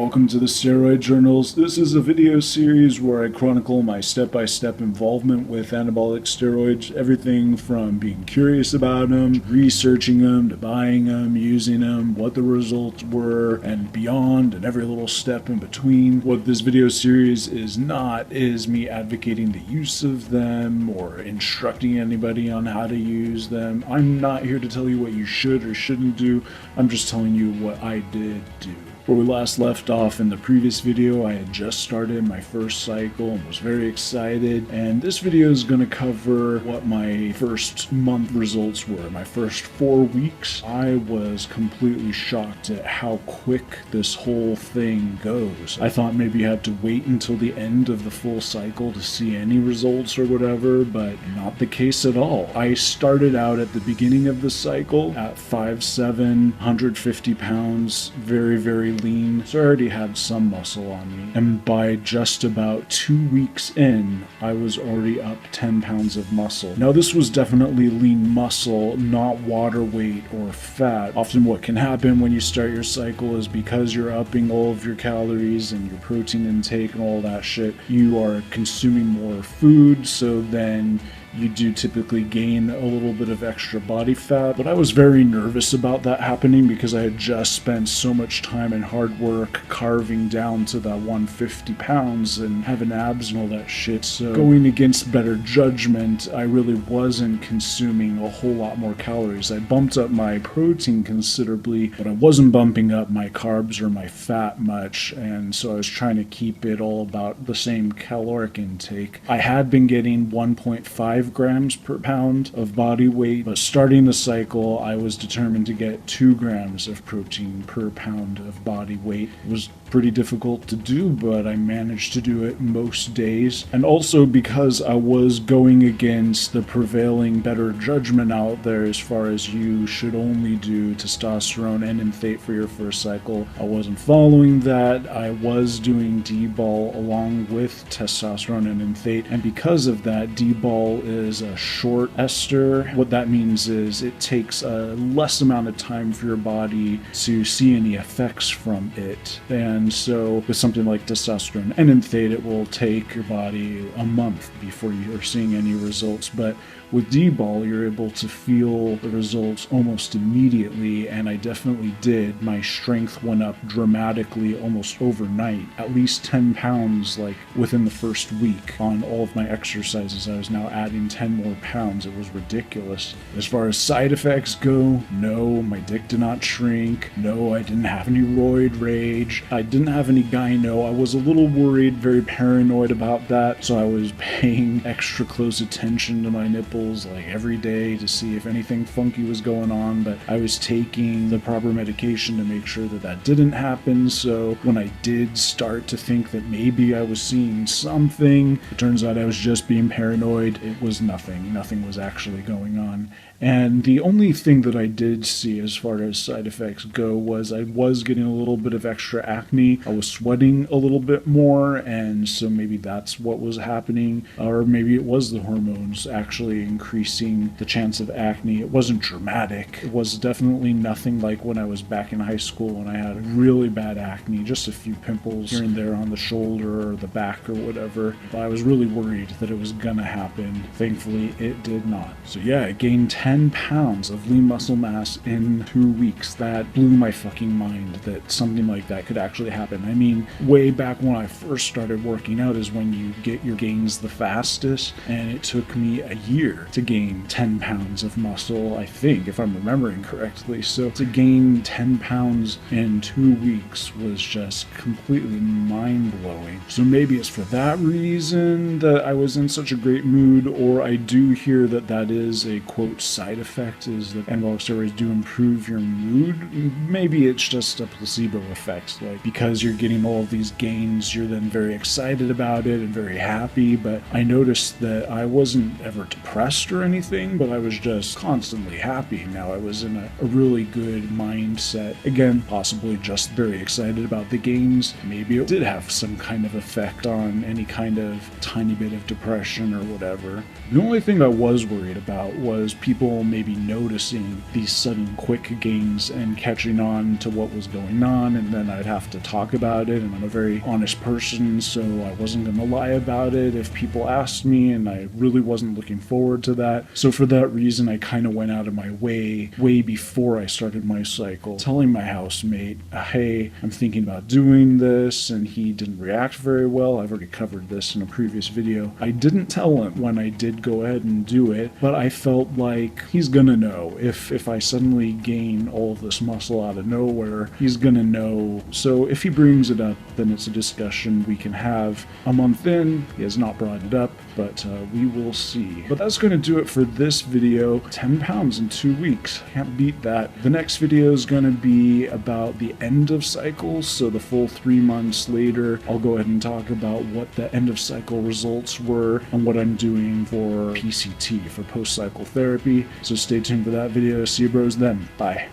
welcome to the Steroid Journals. This is a video series where I chronicle my step-by-step involvement with anabolic steroids, everything from being curious about them, researching them, to buying them, using them, what the results were, and beyond, and every little step in between. What this video series is not is me advocating the use of them or instructing anybody on how to use them. I'm not here to tell you what you should or shouldn't do. I'm just telling you what I did do. Where we last left off in the previous video, I had just started my first cycle and was very excited, and this video is going to cover what my first month results were. My first 4 weeks, I was completely shocked at how quick this whole thing goes. I thought maybe you had to wait until the end of the full cycle to see any results or whatever, but not the case at all. I started out at the beginning of the cycle at 5'7", 150 pounds, very lean, so I already had some muscle on me, and by just about 2 weeks in, I was already up 10 pounds of muscle. Now this was definitely lean muscle, not water weight or fat. Often what can happen when you start your cycle is because you're upping all of your calories and your protein intake and all that shit, you are consuming more food, so then you do typically gain a little bit of extra body fat. But I was very nervous about that happening because I had just spent so much time and hard work carving down to that 150 pounds and having abs and all that shit. So going against better judgment, I really wasn't consuming a whole lot more calories. I bumped up my protein considerably, but I wasn't bumping up my carbs or my fat much, and so I was trying to keep it all about the same caloric intake. I had been getting 1.5 grams per pound of body weight, but starting the cycle, I was determined to get 2 grams of protein per pound of body weight. It was pretty difficult to do, but I managed to do it most days. And also because I was going against the prevailing better judgment out there as far as you should only do testosterone and nymphate for your first cycle, I wasn't following that. I was doing D-bol along with testosterone and nymphate, and because of that, D-bol is a short ester. What that means is it takes a less amount of time for your body to see any effects from it. And so with something like testosterone and nymphate, it will take your body a month before you're seeing any results. But with D-bol, you're able to feel the results almost immediately, and I definitely did. My strength went up dramatically almost overnight, at least 10 pounds like within the first week on all of my exercises. I was now adding 10 more pounds. It was ridiculous. As far as side effects go, no, my dick did not shrink. No, I didn't have any roid rage. I didn't have any gyno. I was a little worried, very paranoid about that, so I was paying extra close attention to my nipples like every day to see if anything funky was going on, but I was taking the proper medication to make sure that that didn't happen. So when I did start to think that maybe I was seeing something, it turns out I was just being paranoid. It was nothing was actually going on. And the only thing that I did see as far as side effects go was I was getting a little bit of extra acne. I was sweating a little bit more, and so maybe that's what was happening, or maybe it was the hormones actually increasing the chance of acne. It wasn't dramatic. It was definitely nothing like when I was back in high school when I had really bad acne, just a few pimples here and there on the shoulder or the back or whatever. But I was really worried that it was gonna happen. Thankfully, it did not. So yeah, I gained 10 pounds of lean muscle mass in 2 weeks. That blew my fucking mind that something like that could actually happen. I mean, way back when I first started working out is when you get your gains the fastest, and it took me a year to gain 10 pounds of muscle, I think, if I'm remembering correctly. So to gain 10 pounds in 2 weeks was just completely mind-blowing. So maybe it's for that reason that I was in such a great mood, or I do hear that that is a quote side effect, is that anabolic steroids do improve your mood. Maybe it's just a placebo effect, like because you're getting all of these gains, you're then very excited about it and very happy. But I noticed that I wasn't ever depressed or anything, but I was just constantly happy. Now I was in a really good mindset. Again, possibly just very excited about the gains. Maybe it did have some kind of effect on any kind of tiny bit of depression or whatever. The only thing I was worried about was people people maybe noticing these sudden quick gains and catching on to what was going on, and then I'd have to talk about it, and I'm a very honest person, so I wasn't going to lie about it if people asked me, and I really wasn't looking forward to that. So for that reason, I kind of went out of my way before I started my cycle, telling my housemate, hey, I'm thinking about doing this, and he didn't react very well. I've already covered this in a previous video. I didn't tell him when I did go ahead and do it, but I felt like he's gonna know. If I suddenly gain all of this muscle out of nowhere, he's gonna know. So if he brings it up, then it's a discussion we can have. A month in, he has not brought it up, but we will see. But that's gonna do it for this video. 10 pounds in 2 weeks. Can't beat that. The next video is gonna be about the end of cycles, so the full 3 months later, I'll go ahead and talk about what the end of cycle results were and what I'm doing for PCT, for post-cycle therapy. So stay tuned for that video. See you bros then. Bye.